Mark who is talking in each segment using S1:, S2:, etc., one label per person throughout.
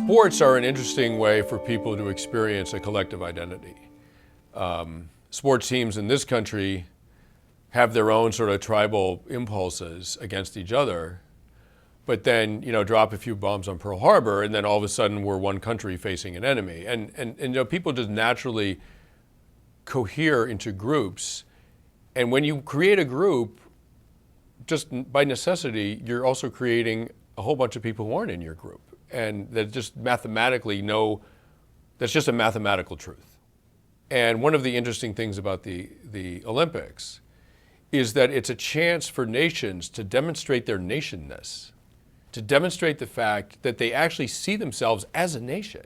S1: Sports are an interesting way for people to experience a collective identity. Sports teams in this country have their own sort of tribal impulses against each other, but then, drop a few bombs on Pearl Harbor, and then all of a sudden we're one country facing an enemy. And people just naturally cohere into groups. And when you create a group, just by necessity, you're also creating a whole bunch of people who aren't in your group. And that just mathematically that's just a mathematical truth. And one of the interesting things about the Olympics is that it's a chance for nations to demonstrate their nationness, to demonstrate the fact that they actually see themselves as a nation,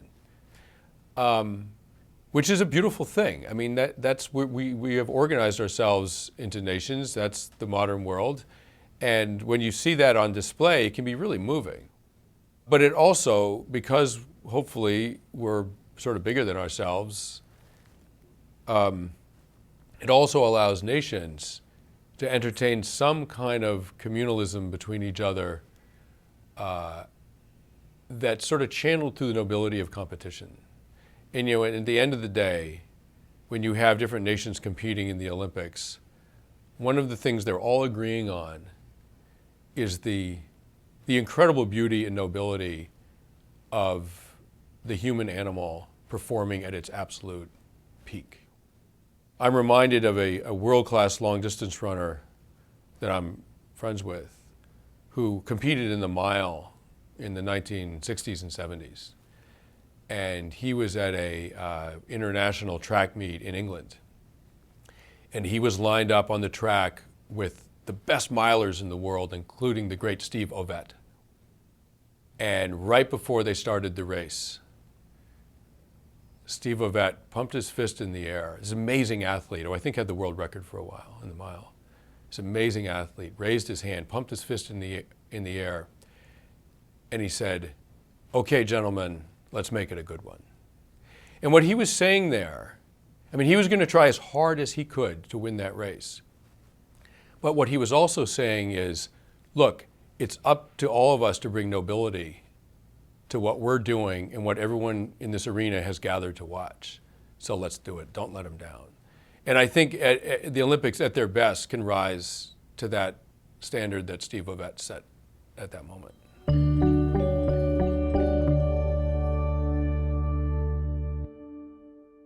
S1: which is a beautiful thing. I mean, that's we have organized ourselves into nations. That's the modern world. And when you see that on display, it can be really moving. But it also, because hopefully we're sort of bigger than ourselves, it also allows nations to entertain some kind of communalism between each other that's sort of channeled through the nobility of competition. And at the end of the day, when you have different nations competing in the Olympics, one of the things they're all agreeing on is the incredible beauty and nobility of the human animal performing at its absolute peak. I'm reminded of a world-class long-distance runner that I'm friends with who competed in the mile in the 1960s and 70s. And he was at a international track meet in England. And he was lined up on the track with the best milers in the world, including the great Steve Ovett. And right before they started the race, Steve Ovett pumped his fist in the air. This amazing athlete, who I think had the world record for a while in the mile. This amazing athlete raised his hand, pumped his fist in the air, and he said, "Okay, gentlemen, let's make it a good one." And what he was saying there, he was going to try as hard as he could to win that race. But what he was also saying is, look, it's up to all of us to bring nobility to what we're doing and what everyone in this arena has gathered to watch. So let's do it. Don't let them down. And I think the Olympics at their best can rise to that standard that Steve Ovett set at that moment.